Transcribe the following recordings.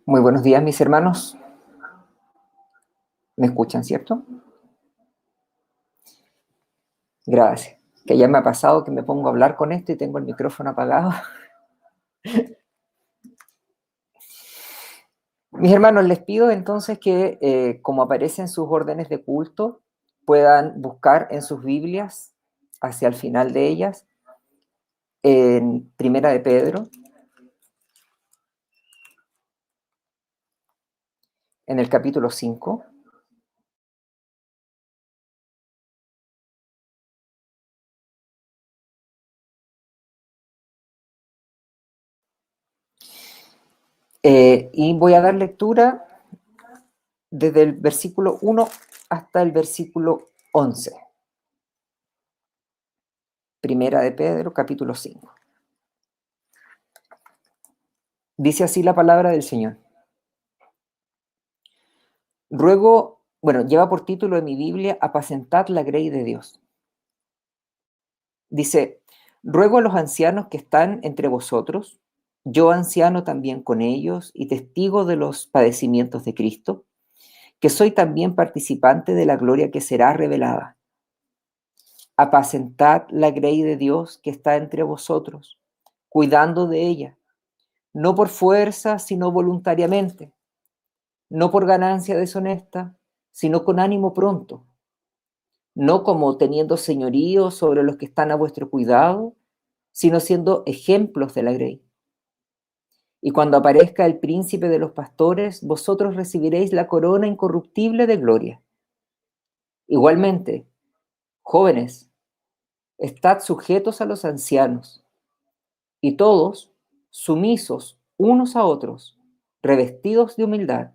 Muy buenos días, mis hermanos. ¿Me escuchan, cierto? Gracias. Que ya me ha pasado que me pongo a hablar con esto y tengo el micrófono apagado. Mis hermanos, les pido entonces que, como aparece en sus órdenes de culto, puedan buscar en sus Biblias, hacia el final de ellas, en Primera de Pedro, en el capítulo 5. Y voy a dar lectura desde el versículo 1 hasta el versículo 11. Primera de Pedro, capítulo 5. Dice así la palabra del Señor. Lleva por título en mi Biblia, Apacentad la grey de Dios. Dice, ruego a los ancianos que están entre vosotros, yo anciano también con ellos y testigo de los padecimientos de Cristo, que soy también participante de la gloria que será revelada. Apacentad la grey de Dios que está entre vosotros, cuidando de ella, no por fuerza, sino voluntariamente, no por ganancia deshonesta, sino con ánimo pronto, no como teniendo señorío sobre los que están a vuestro cuidado, sino siendo ejemplos de la grey. Y cuando aparezca el príncipe de los pastores, vosotros recibiréis la corona incorruptible de gloria. Igualmente, jóvenes, estad sujetos a los ancianos, y todos sumisos unos a otros, revestidos de humildad,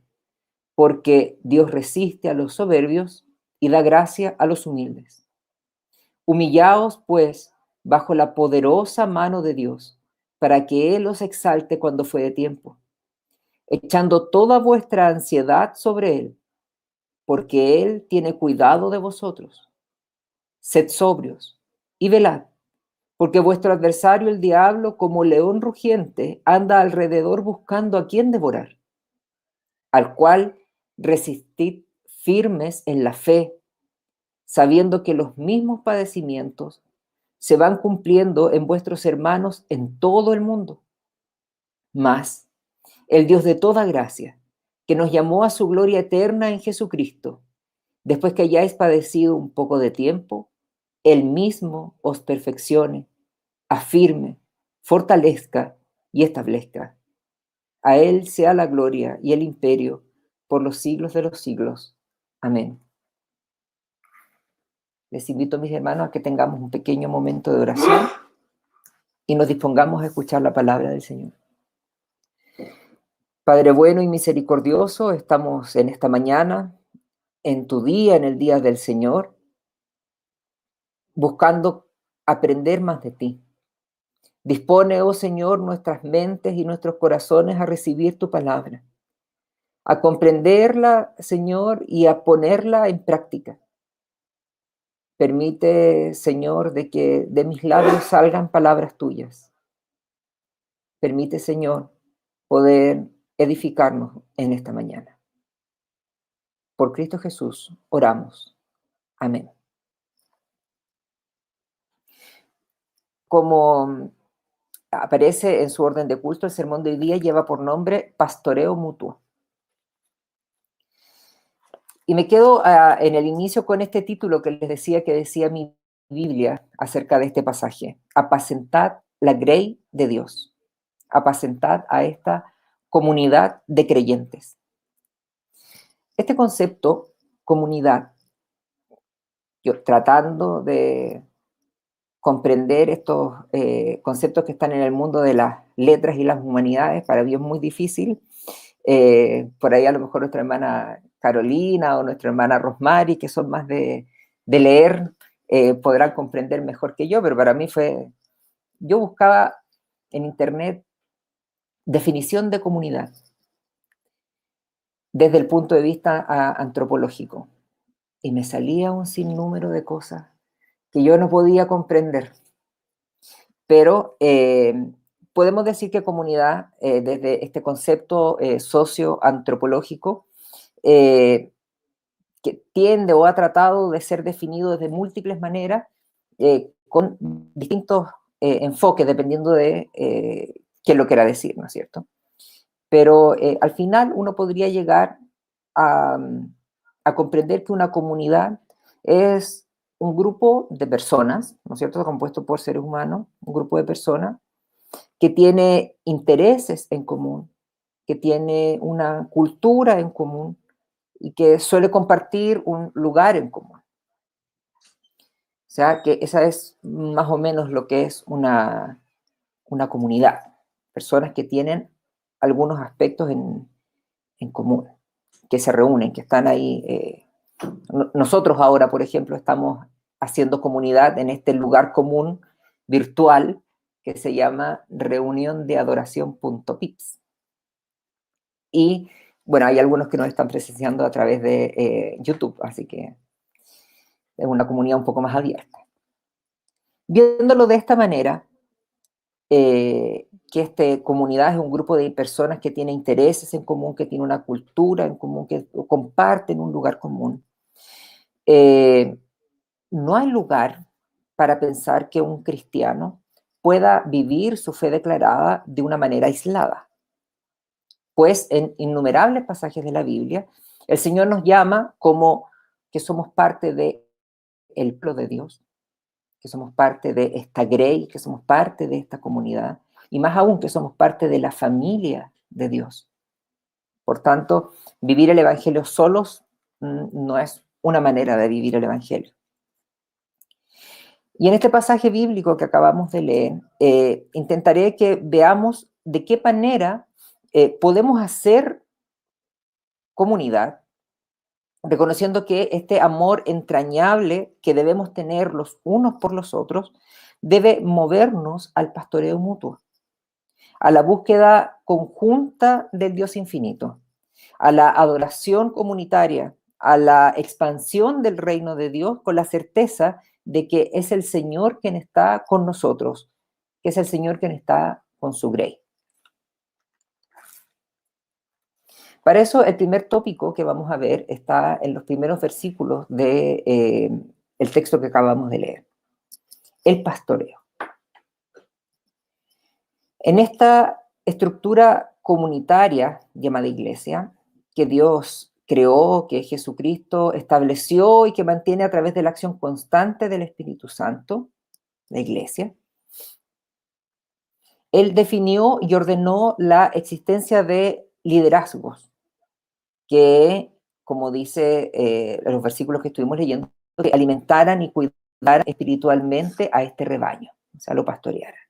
porque Dios resiste a los soberbios y da gracia a los humildes. Humillaos, pues, bajo la poderosa mano de Dios, para que Él os exalte cuando fuere tiempo, echando toda vuestra ansiedad sobre Él, porque Él tiene cuidado de vosotros. Sed sobrios y velad, porque vuestro adversario el diablo, como león rugiente, anda alrededor buscando a quien devorar, al cual resistid firmes en la fe, sabiendo que los mismos padecimientos se van cumpliendo en vuestros hermanos en todo el mundo. Mas el Dios de toda gracia, que nos llamó a su gloria eterna en Jesucristo, después que hayáis padecido un poco de tiempo, Él mismo os perfeccione, afirme, fortalezca y establezca. A Él sea la gloria y el imperio por los siglos de los siglos. Amén. Les invito, mis hermanos, a que tengamos un pequeño momento de oración y nos dispongamos a escuchar la palabra del Señor. Padre bueno y misericordioso, estamos en esta mañana, en tu día, en el día del Señor, buscando aprender más de ti. Dispone, oh Señor, nuestras mentes y nuestros corazones a recibir tu palabra, a comprenderla, Señor, y a ponerla en práctica. Permite, Señor, de que de mis labios salgan palabras tuyas. Permite, Señor, poder edificarnos en esta mañana. Por Cristo Jesús, oramos. Amén. Como aparece en su orden de culto, el sermón de hoy día lleva por nombre Pastoreo Mutuo. Y me quedo en el inicio con este título que les decía que decía mi Biblia acerca de este pasaje. Apacentad la grey de Dios. Apacentad a esta comunidad de creyentes. Este concepto, comunidad, yo tratando de comprender estos conceptos que están en el mundo de las letras y las humanidades, para mí es muy difícil. Por ahí a lo mejor nuestra hermana Carolina o nuestra hermana Rosmary, que son más de leer, podrán comprender mejor que yo, pero para mí yo buscaba en internet definición de comunidad desde el punto de vista antropológico, y me salía un sinnúmero de cosas que yo no podía comprender, pero podemos decir que comunidad, desde este concepto socioantropológico, que tiende o ha tratado de ser definido de múltiples maneras, con distintos enfoques, dependiendo de quién lo quiera decir, ¿no es cierto? Pero al final uno podría llegar a, a comprender que una comunidad es un grupo de personas, ¿no es cierto?, compuesto por seres humanos, un grupo de personas que tiene intereses en común, que tiene una cultura en común y que suele compartir un lugar en común. O sea, que esa es más o menos lo que es una comunidad. Personas que tienen algunos aspectos en común, que se reúnen, que están ahí. Nosotros ahora, por ejemplo, estamos haciendo comunidad en este lugar común virtual que se llama reuniondeadoración.pips. Y bueno, hay algunos que nos están presenciando a través de YouTube, así que es una comunidad un poco más abierta. Viéndolo de esta manera, que esta comunidad es un grupo de personas que tiene intereses en común, que tiene una cultura en común, que comparten un lugar común. No hay lugar para pensar que un cristiano pueda vivir su fe declarada de una manera aislada. Pues en innumerables pasajes de la Biblia, el Señor nos llama como que somos parte del pueblo de Dios, que somos parte de esta grey, que somos parte de esta comunidad, y más aún que somos parte de la familia de Dios. Por tanto, vivir el Evangelio solos no es una manera de vivir el Evangelio. Y en este pasaje bíblico que acabamos de leer, intentaré que veamos de qué manera podemos hacer comunidad, reconociendo que este amor entrañable que debemos tener los unos por los otros debe movernos al pastoreo mutuo, a la búsqueda conjunta del Dios infinito, a la adoración comunitaria, a la expansión del reino de Dios con la certeza de que es el Señor quien está con nosotros, que es el Señor quien está con su grey. Para eso, el primer tópico que vamos a ver está en los primeros versículos del texto que acabamos de leer. El pastoreo. En esta estructura comunitaria llamada iglesia, que Dios creó, que Jesucristo estableció y que mantiene a través de la acción constante del Espíritu Santo, la iglesia, Él definió y ordenó la existencia de liderazgos que, como dice los versículos que estuvimos leyendo, que alimentaran y cuidaran espiritualmente a este rebaño, o sea, lo pastorearan.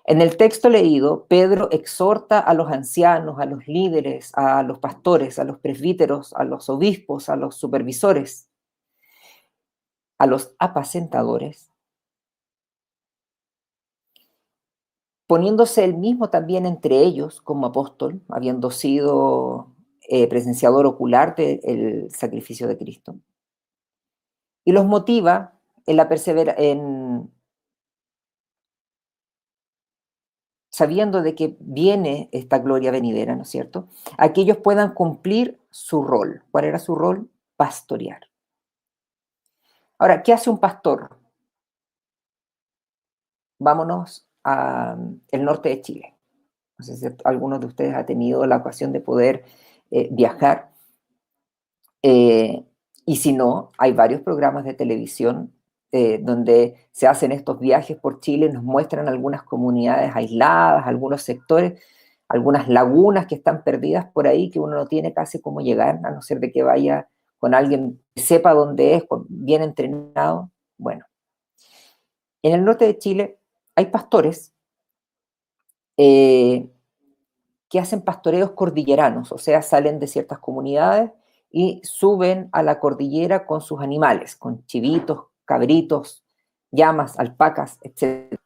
En el texto leído, Pedro exhorta a los ancianos, a los líderes, a los pastores, a los presbíteros, a los obispos, a los supervisores, a los apacentadores, poniéndose él mismo también entre ellos como apóstol, habiendo sido presenciador ocular del sacrificio de Cristo. Y los motiva en la sabiendo de que viene esta gloria venidera, ¿no es cierto?, a que ellos puedan cumplir su rol. ¿Cuál era su rol? Pastorear. Ahora, ¿qué hace un pastor? Vámonos al norte de Chile. No sé si algunos de ustedes ha tenido la ocasión de poder viajar. Y si no, hay varios programas de televisión donde se hacen estos viajes por Chile, nos muestran algunas comunidades aisladas, algunos sectores, algunas lagunas que están perdidas por ahí, que uno no tiene casi cómo llegar, a no ser de que vaya con alguien que sepa dónde es, bien entrenado. Bueno, en el norte de Chile hay pastores que hacen pastoreos cordilleranos, o sea, salen de ciertas comunidades y suben a la cordillera con sus animales, con chivitos, cabritos, llamas, alpacas, etc.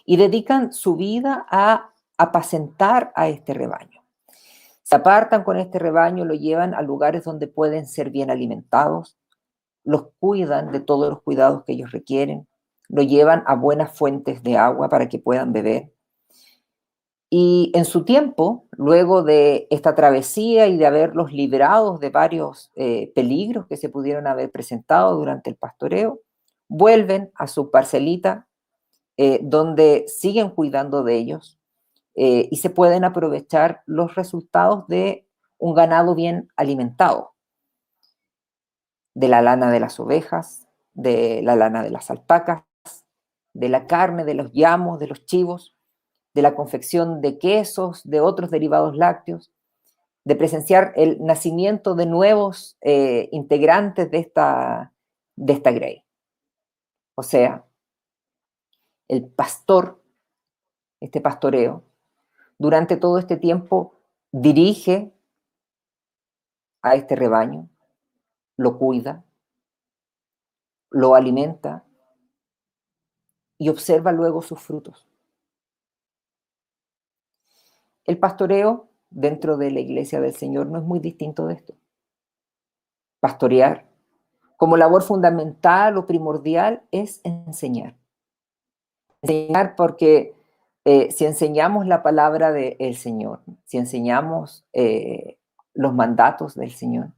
Y dedican su vida a apacentar a este rebaño. Se apartan con este rebaño, lo llevan a lugares donde pueden ser bien alimentados, los cuidan de todos los cuidados que ellos requieren, lo llevan a buenas fuentes de agua para que puedan beber. Y en su tiempo, luego de esta travesía y de haberlos librado de varios peligros que se pudieron haber presentado durante el pastoreo, vuelven a su parcelita donde siguen cuidando de ellos y se pueden aprovechar los resultados de un ganado bien alimentado, de la lana de las ovejas, de la lana de las alpacas, de la carne de los llamos, de los chivos, de la confección de quesos, de otros derivados lácteos, de presenciar el nacimiento de nuevos integrantes de esta grey. O sea, el pastor, este pastoreo, durante todo este tiempo dirige a este rebaño, lo cuida, lo alimenta y observa luego sus frutos. El pastoreo dentro de la iglesia del Señor no es muy distinto de esto. Pastorear como labor fundamental o primordial es enseñar. Enseñar porque si enseñamos la palabra del Señor, si enseñamos los mandatos del Señor,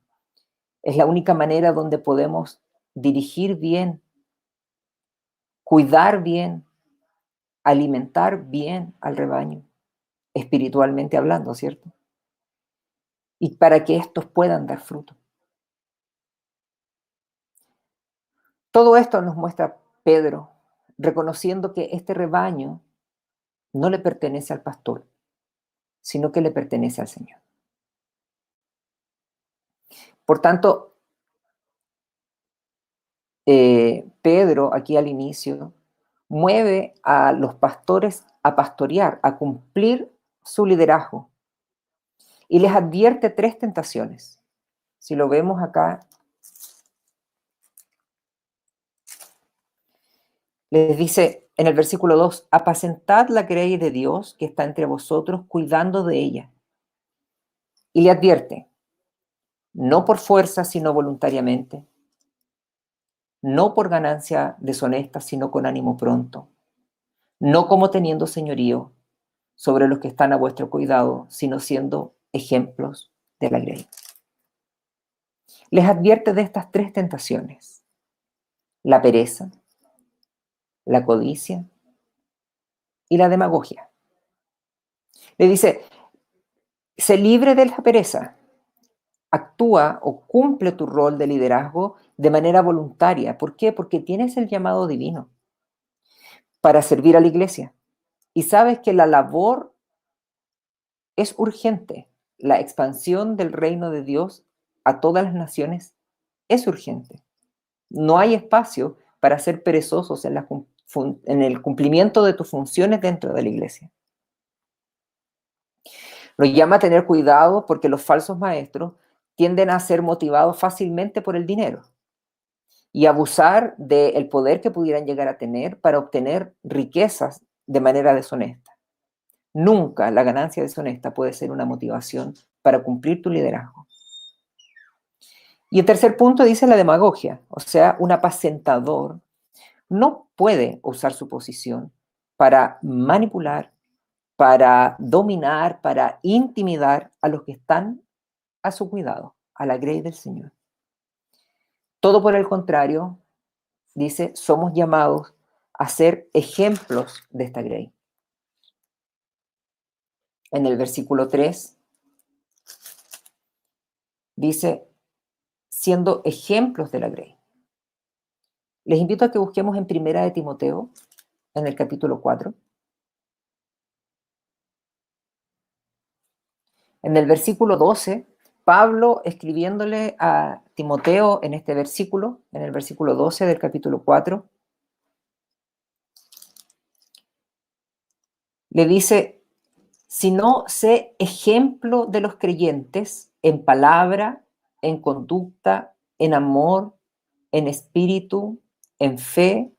es la única manera donde podemos dirigir bien, cuidar bien, alimentar bien al rebaño, espiritualmente hablando, ¿cierto? Y para que estos puedan dar fruto. Todo esto nos muestra Pedro, reconociendo que este rebaño no le pertenece al pastor, sino que le pertenece al Señor. Por tanto, Pedro, aquí al inicio, mueve a los pastores a pastorear, a cumplir su liderazgo. Y les advierte 3 tentaciones. Si lo vemos acá, les dice en el versículo 2, apacentad la grey de Dios que está entre vosotros, cuidando de ella. Y le advierte, no por fuerza, sino voluntariamente, no por ganancia deshonesta, sino con ánimo pronto, no como teniendo señorío sobre los que están a vuestro cuidado, sino siendo ejemplos de la grey. Les advierte de estas 3 tentaciones: la pereza, la codicia y la demagogia. Le dice, sé libre de la pereza, actúa o cumple tu rol de liderazgo de manera voluntaria. ¿Por qué? Porque tienes el llamado divino para servir a la iglesia. Y sabes que la labor es urgente. La expansión del reino de Dios a todas las naciones es urgente. No hay espacio para ser perezosos en el cumplimiento de tus funciones dentro de la iglesia. Nos llama a tener cuidado porque los falsos maestros tienden a ser motivados fácilmente por el dinero y abusar del poder que pudieran llegar a tener para obtener riquezas de manera deshonesta. Nunca la ganancia deshonesta puede ser una motivación para cumplir tu liderazgo. Y el tercer punto dice la demagogia, o sea, un apacentador no puede usar su posición para manipular, para dominar, para intimidar a los que están a su cuidado, a la grey del Señor. Todo por el contrario, dice, somos llamados a ser ejemplos de esta grey. En el versículo 3 dice, siendo ejemplos de la grey. Les invito a que busquemos en Primera de Timoteo, en el capítulo 4. En el versículo 12, Pablo escribiéndole a Timoteo en este versículo, en el versículo 12 del capítulo 4, le dice, sino sé ejemplo de los creyentes en palabra, en conducta, en amor, en espíritu, en fe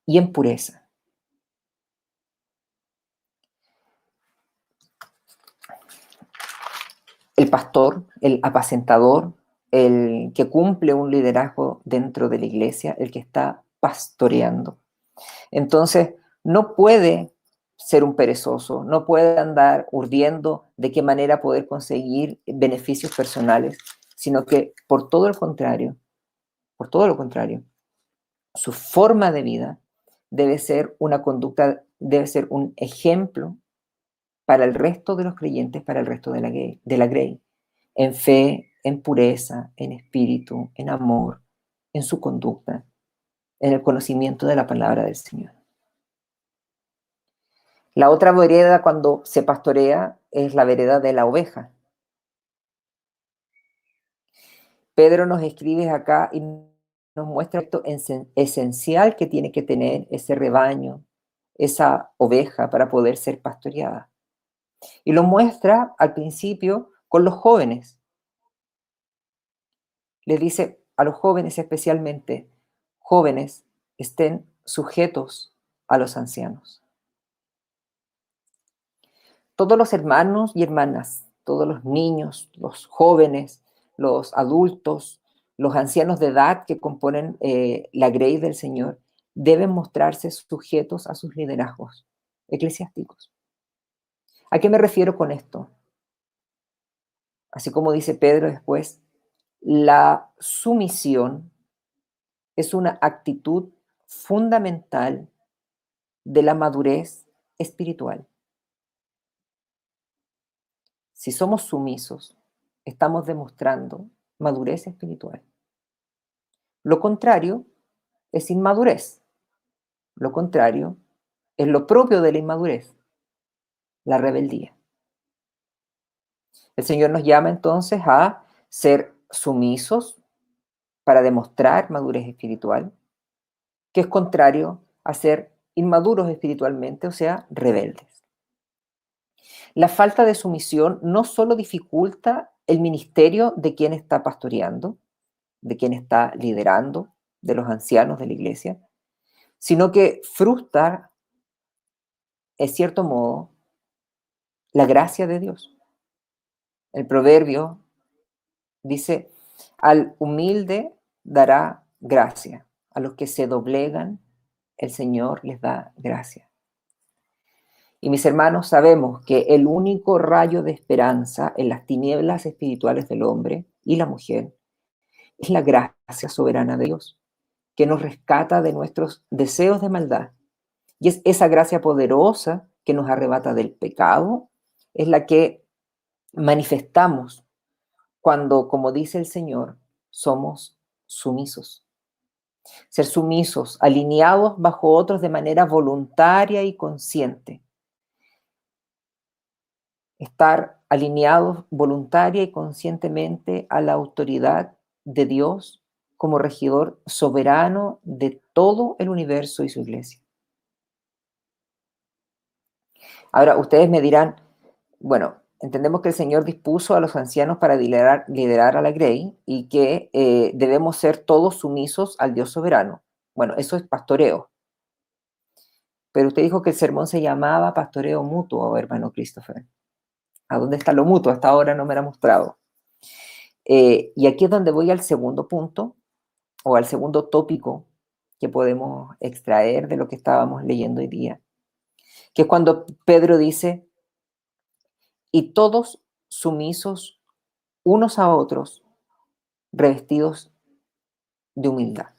y en pureza. El pastor, el apacentador, el que cumple un liderazgo dentro de la iglesia, el que está pastoreando, Entonces, no puede ser un perezoso, no puede andar urdiendo de qué manera poder conseguir beneficios personales, sino que por todo lo contrario, su forma de vida debe ser una conducta, debe ser un ejemplo para el resto de los creyentes, para el resto de la grey, en fe, en pureza, en espíritu, en amor, en su conducta, en el conocimiento de la palabra del Señor. La otra vereda cuando se pastorea es la vereda de la oveja. Pedro nos escribe acá y nos muestra esto esencial que tiene que tener ese rebaño, esa oveja para poder ser pastoreada. Y lo muestra al principio con los jóvenes. Les dice a los jóvenes especialmente, jóvenes, estén sujetos a los ancianos. Todos los hermanos y hermanas, todos los niños, los jóvenes, los adultos, los ancianos de edad que componen la grey del Señor, deben mostrarse sujetos a sus liderazgos eclesiásticos. ¿A qué me refiero con esto? Así como dice Pedro después, la sumisión es una actitud fundamental de la madurez espiritual. Si somos sumisos, estamos demostrando madurez espiritual. Lo contrario es inmadurez. Lo contrario es lo propio de la inmadurez, la rebeldía. El Señor nos llama entonces a ser sumisos para demostrar madurez espiritual, que es contrario a ser inmaduros espiritualmente, o sea, rebeldes. La falta de sumisión no solo dificulta el ministerio de quien está pastoreando, de quien está liderando, de los ancianos de la iglesia, sino que frustra, en cierto modo, la gracia de Dios. El proverbio dice, al humilde dará gracia, a los que se doblegan, el Señor les da gracia. Y mis hermanos, sabemos que el único rayo de esperanza en las tinieblas espirituales del hombre y la mujer es la gracia soberana de Dios, que nos rescata de nuestros deseos de maldad. Y es esa gracia poderosa que nos arrebata del pecado, es la que manifestamos cuando, como dice el Señor, somos sumisos. Ser sumisos, alineados bajo otros de manera voluntaria y consciente. Estar alineados voluntaria y conscientemente a la autoridad de Dios como regidor soberano de todo el universo y su iglesia. Ahora, ustedes me dirán, bueno, entendemos que el Señor dispuso a los ancianos para liderar a la grey y que debemos ser todos sumisos al Dios soberano. Bueno, eso es pastoreo. Pero usted dijo que el sermón se llamaba pastoreo mutuo, hermano Christopher. ¿A dónde está lo mutuo? Hasta ahora no me lo ha mostrado. Y aquí es donde voy al segundo punto, o al segundo tópico que podemos extraer de lo que estábamos leyendo hoy día, que es cuando Pedro dice, y todos sumisos unos a otros, revestidos de humildad.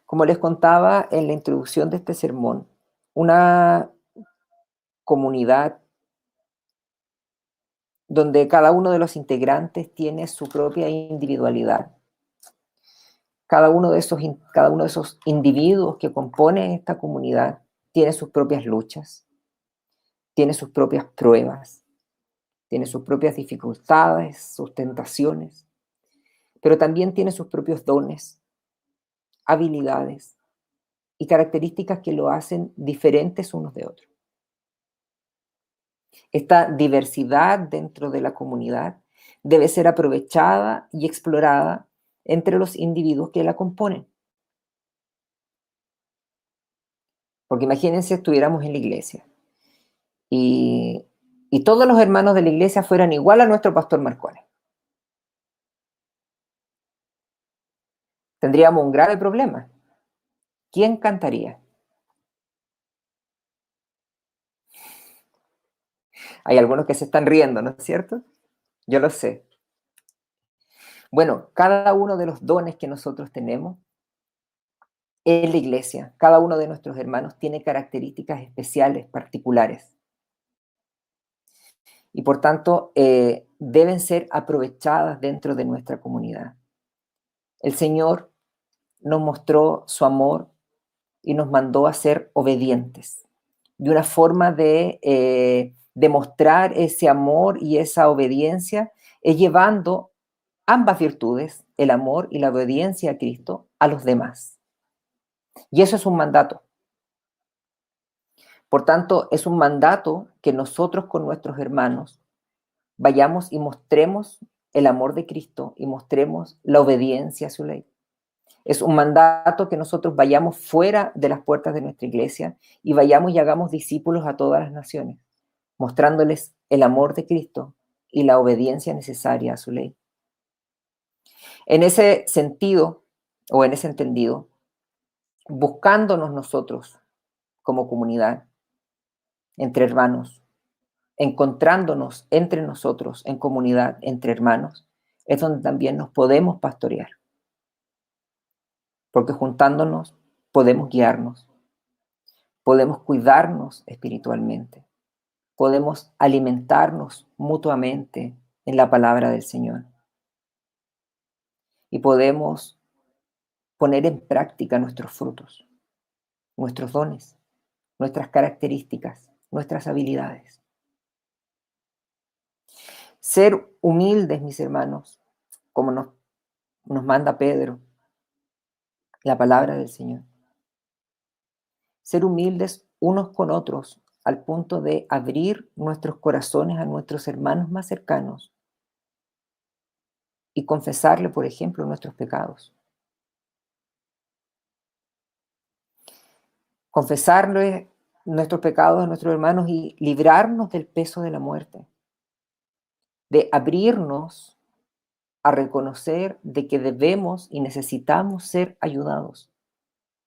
Como les contaba en la introducción de este sermón, una comunidad donde cada uno de los integrantes tiene su propia individualidad. Cada uno de esos individuos que componen esta comunidad tiene sus propias luchas, tiene sus propias pruebas, tiene sus propias dificultades, sus tentaciones, pero también tiene sus propios dones, habilidades y características que lo hacen diferentes unos de otros. Esta diversidad dentro de la comunidad debe ser aprovechada y explorada entre los individuos que la componen. Porque imagínense, estuviéramos en la iglesia y todos los hermanos de la iglesia fueran igual a nuestro pastor Marcone. Tendríamos un grave problema, ¿Quién cantaría? Hay algunos que se están riendo, ¿no es cierto? Yo lo sé. Bueno, cada uno de los dones que nosotros tenemos en la iglesia, cada uno de nuestros hermanos tiene características especiales, particulares, y por tanto deben ser aprovechadas dentro de nuestra comunidad. El Señor nos mostró su amor y nos mandó a ser obedientes. Y una forma de demostrar ese amor y esa obediencia es llevando ambas virtudes, el amor y la obediencia a Cristo, a los demás. Y eso es un mandato. Por tanto, es un mandato que nosotros con nuestros hermanos vayamos y mostremos el amor de Cristo y mostremos la obediencia a su ley. Es un mandato que nosotros vayamos fuera de las puertas de nuestra iglesia y vayamos y hagamos discípulos a todas las naciones, mostrándoles el amor de Cristo y la obediencia necesaria a su ley. En ese sentido, o en ese entendido, buscándonos nosotros como comunidad, entre hermanos, encontrándonos entre nosotros en comunidad, entre hermanos, es donde también nos podemos pastorear. Porque juntándonos podemos guiarnos, podemos cuidarnos espiritualmente, podemos alimentarnos mutuamente en la palabra del Señor y podemos poner en práctica nuestros frutos, nuestros dones, nuestras características, nuestras habilidades. Ser humildes, mis hermanos, como nos manda Pedro, la palabra del Señor. Ser humildes unos con otros al punto de abrir nuestros corazones a nuestros hermanos más cercanos y confesarle, por ejemplo, nuestros pecados. Confesarle nuestros pecados a nuestros hermanos y librarnos del peso de la muerte. De abrirnos a reconocer de que debemos y necesitamos ser ayudados,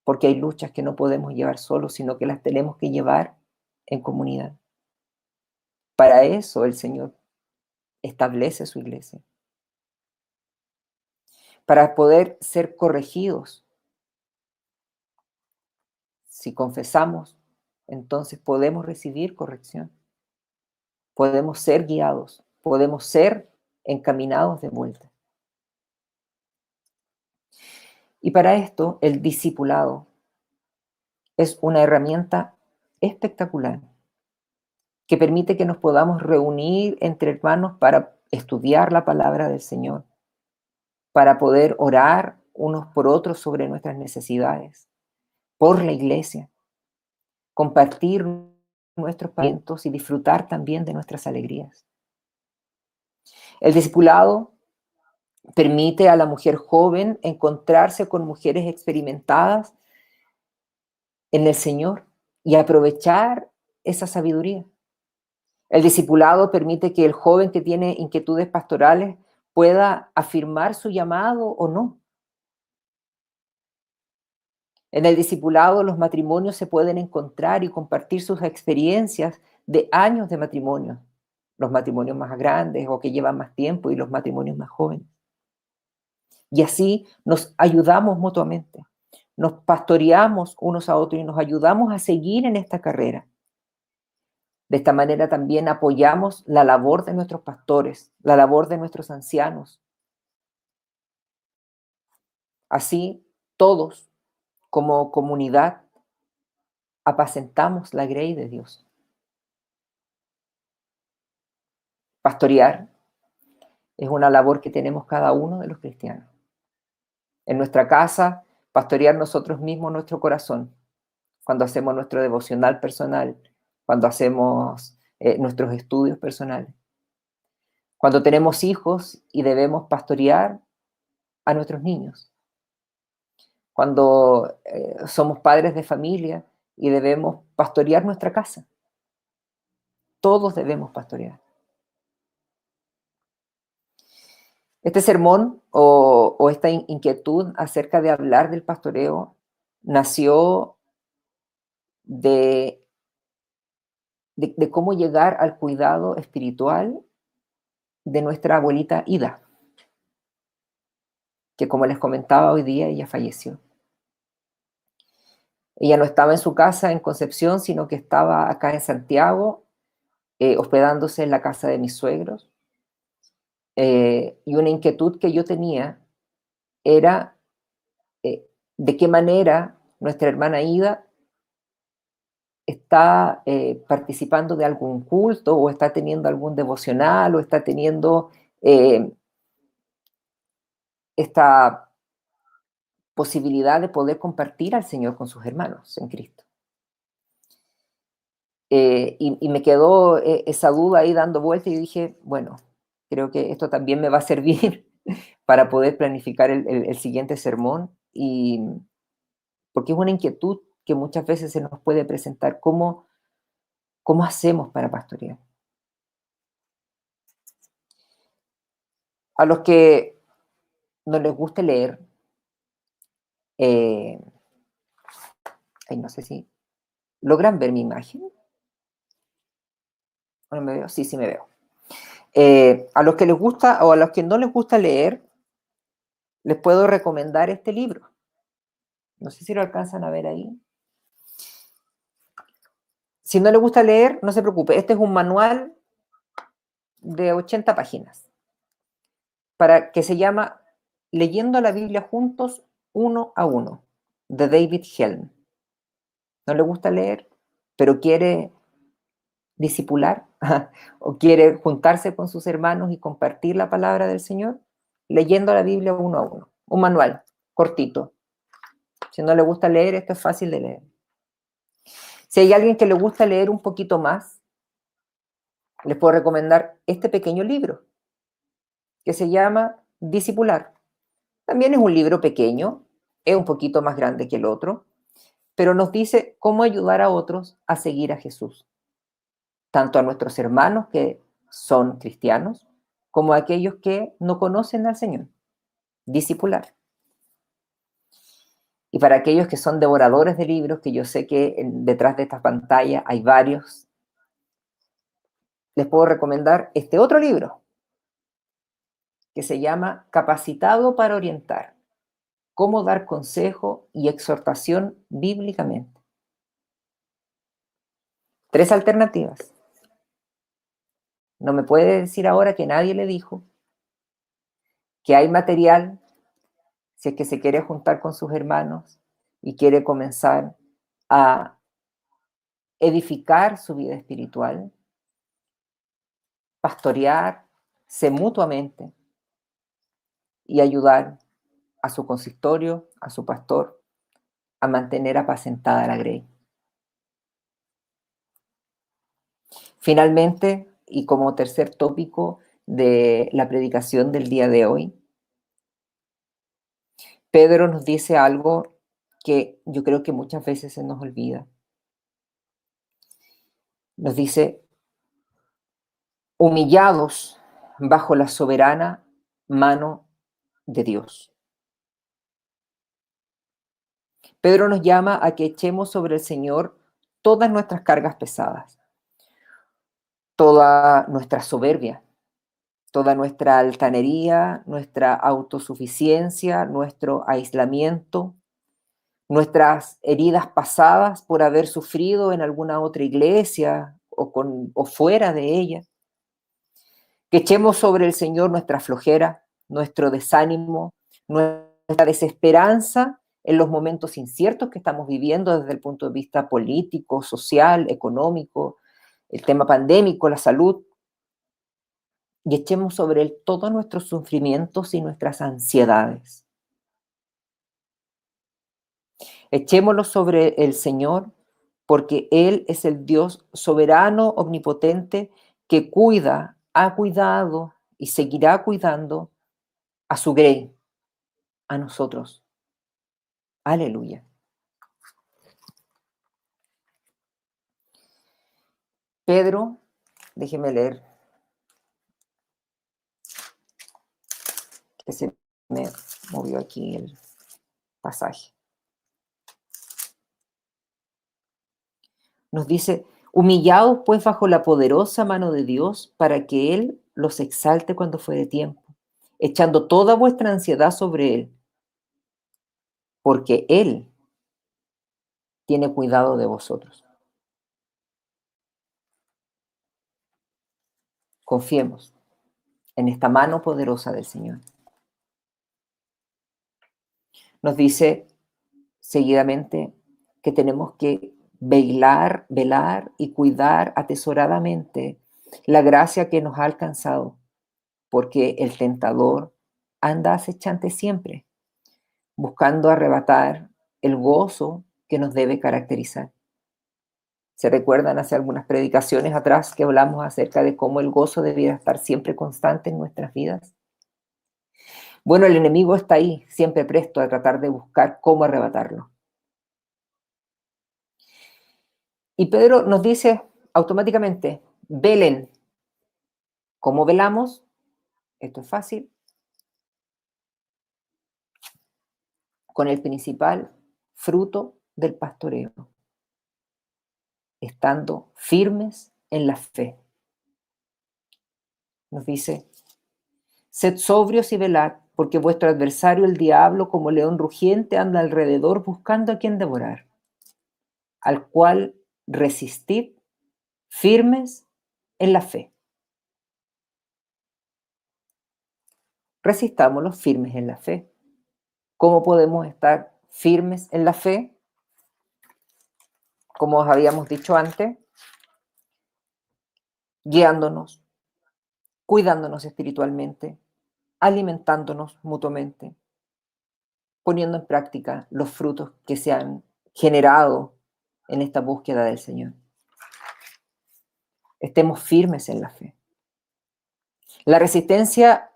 porque hay luchas que no podemos llevar solos, sino que las tenemos que llevar en comunidad. Para eso el Señor establece su iglesia, para poder ser corregidos. Si confesamos, entonces podemos recibir corrección, podemos ser guiados, podemos ser encaminados de vuelta. Y para esto el discipulado es una herramienta espectacular que permite que nos podamos reunir entre hermanos para estudiar la palabra del Señor, para poder orar unos por otros sobre nuestras necesidades, por la iglesia, compartir nuestros talentos y disfrutar también de nuestras alegrías. El discipulado permite a la mujer joven encontrarse con mujeres experimentadas en el Señor y aprovechar esa sabiduría. El discipulado permite que el joven que tiene inquietudes pastorales pueda afirmar su llamado o no. En el discipulado los matrimonios se pueden encontrar y compartir sus experiencias de años de matrimonio, los matrimonios más grandes o que llevan más tiempo y los matrimonios más jóvenes. Y así nos ayudamos mutuamente, nos pastoreamos unos a otros y nos ayudamos a seguir en esta carrera. De esta manera también apoyamos la labor de nuestros pastores, la labor de nuestros ancianos. Así, todos, como comunidad, apacentamos la grey de Dios. Pastorear es una labor que tenemos cada uno de los cristianos. En nuestra casa, pastorear nosotros mismos nuestro corazón, cuando hacemos nuestro devocional personal, cuando hacemos nuestros estudios personales. Cuando tenemos hijos y debemos pastorear a nuestros niños. Cuando somos padres de familia y debemos pastorear nuestra casa. Todos debemos pastorear. Este sermón o esta inquietud acerca de hablar del pastoreo nació de cómo llegar al cuidado espiritual de nuestra abuelita Ida, que como les comentaba hoy día, ella falleció. Ella no estaba en su casa en Concepción, sino que estaba acá en Santiago, hospedándose en la casa de mis suegros. Y una inquietud que yo tenía era de qué manera nuestra hermana Ida está participando de algún culto o está teniendo algún devocional o está teniendo esta posibilidad de poder compartir al Señor con sus hermanos en Cristo. Y me quedó esa duda ahí dando vuelta y dije, bueno, creo que esto también me va a servir para poder planificar el siguiente sermón, y porque es una inquietud que muchas veces se nos puede presentar, ¿cómo hacemos para pastorear? A los que no les guste leer, ay, no sé si logran ver mi imagen. ¿No me veo? Sí, sí me veo. A los que les gusta o a los que no les gusta leer, les puedo recomendar este libro. No sé si lo alcanzan a ver ahí. Si no les gusta leer, no se preocupe. Este es un manual de 80 páginas que se llama Leyendo la Biblia juntos, uno a uno, de David Helm. No le gusta leer, pero quiere discipular o quiere juntarse con sus hermanos y compartir la palabra del Señor, leyendo la Biblia uno a uno. Un manual cortito. Si no le gusta leer, esto es fácil de leer. Si hay alguien que le gusta leer un poquito más, les puedo recomendar este pequeño libro que se llama Discipular. También es un libro pequeño, es un poquito más grande que el otro, pero nos dice cómo ayudar a otros a seguir a Jesús, tanto a nuestros hermanos que son cristianos, como a aquellos que no conocen al Señor. Discipular. Y para aquellos que son devoradores de libros, que yo sé que detrás de esta pantalla hay varios, les puedo recomendar este otro libro, que se llama Capacitado para Orientar: cómo dar consejo y exhortación bíblicamente. 3 alternativas. No me puede decir ahora que nadie le dijo que hay material si es que se quiere juntar con sus hermanos y quiere comenzar a edificar su vida espiritual, pastorearse mutuamente y ayudar a su consistorio, a su pastor, a mantener apacentada la grey. Finalmente, y como tercer tópico de la predicación del día de hoy, Pedro nos dice algo que yo creo que muchas veces se nos olvida. Nos dice, humillados bajo la soberana mano de Dios. Pedro nos llama a que echemos sobre el Señor todas nuestras cargas pesadas, toda nuestra soberbia, toda nuestra altanería, nuestra autosuficiencia, nuestro aislamiento, nuestras heridas pasadas por haber sufrido en alguna otra iglesia o fuera de ella. Que echemos sobre el Señor nuestra flojera, nuestro desánimo, nuestra desesperanza en los momentos inciertos que estamos viviendo desde el punto de vista político, social, económico, el tema pandémico, la salud, y echemos sobre Él todos nuestros sufrimientos y nuestras ansiedades. Echémoslos sobre el Señor, porque Él es el Dios soberano, omnipotente, que cuida, ha cuidado y seguirá cuidando a su grey, a nosotros. Aleluya. Pedro, déjeme leer, que se me movió aquí el pasaje. Nos dice, humillaos pues bajo la poderosa mano de Dios para que Él los exalte cuando fuere tiempo, echando toda vuestra ansiedad sobre Él, porque Él tiene cuidado de vosotros. Confiemos en esta mano poderosa del Señor. Nos dice seguidamente que tenemos que velar y cuidar atesoradamente la gracia que nos ha alcanzado, porque el tentador anda acechante siempre, buscando arrebatar el gozo que nos debe caracterizar. ¿Se recuerdan hace algunas predicaciones atrás que hablamos acerca de cómo el gozo debiera estar siempre constante en nuestras vidas? Bueno, el enemigo está ahí, siempre presto a tratar de buscar cómo arrebatarlo. Y Pedro nos dice automáticamente, velen. ¿Cómo velamos? Esto es fácil. Con el principal fruto del pastoreo, estando firmes en la fe. Nos dice, sed sobrios y velad, porque vuestro adversario el diablo, como león rugiente, anda alrededor buscando a quien devorar, al cual resistid firmes en la fe. Resistámoslos firmes en la fe. ¿Cómo podemos estar firmes en la fe? Como os habíamos dicho antes, guiándonos, cuidándonos espiritualmente, alimentándonos mutuamente, poniendo en práctica los frutos que se han generado en esta búsqueda del Señor. Estemos firmes en la fe. La resistencia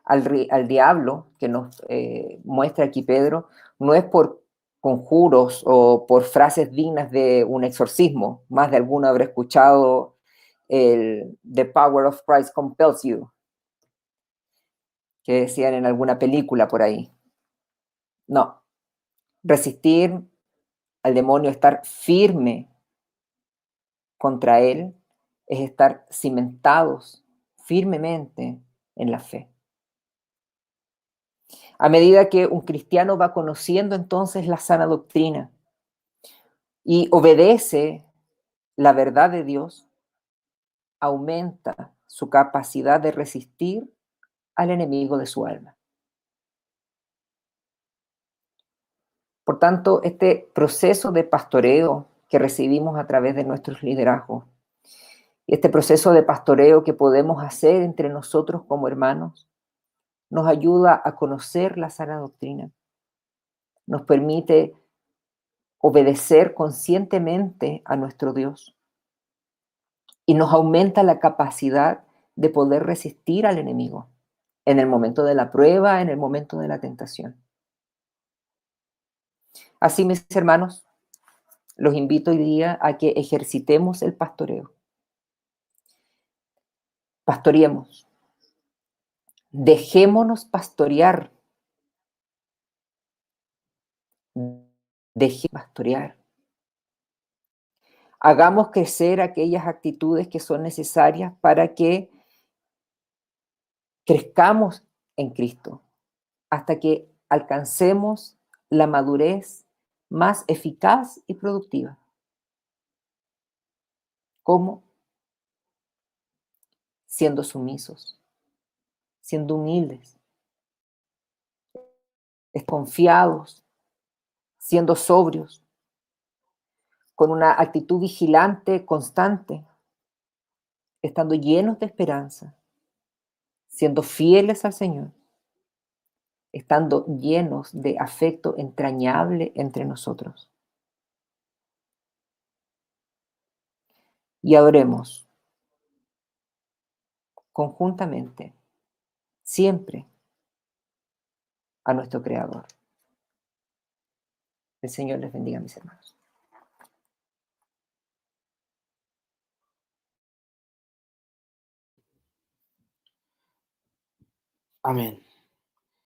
al diablo que nos muestra aquí Pedro no es por conjuros o por frases dignas de un exorcismo. Más de alguno habrá escuchado el The Power of Christ Compels You, que decían en alguna película por ahí. No, resistir al demonio, estar firme contra él, es estar cimentados firmemente en la fe. A medida que un cristiano va conociendo entonces la sana doctrina y obedece la verdad de Dios, aumenta su capacidad de resistir al enemigo de su alma. Por tanto, este proceso de pastoreo que recibimos a través de nuestros liderazgos, este proceso de pastoreo que podemos hacer entre nosotros como hermanos, nos ayuda a conocer la sana doctrina, nos permite obedecer conscientemente a nuestro Dios y nos aumenta la capacidad de poder resistir al enemigo en el momento de la prueba, en el momento de la tentación. Así, mis hermanos, los invito hoy día a que ejercitemos el pastoreo. Pastoreemos. Dejémonos pastorear. Deje pastorear. Hagamos crecer aquellas actitudes que son necesarias para que crezcamos en Cristo hasta que alcancemos la madurez más eficaz y productiva. ¿Cómo? Siendo sumisos, siendo humildes, desconfiados, siendo sobrios, con una actitud vigilante, constante, estando llenos de esperanza, siendo fieles al Señor, estando llenos de afecto entrañable entre nosotros. Y adoremos conjuntamente, siempre, a nuestro Creador. El Señor les bendiga, mis hermanos. Amén.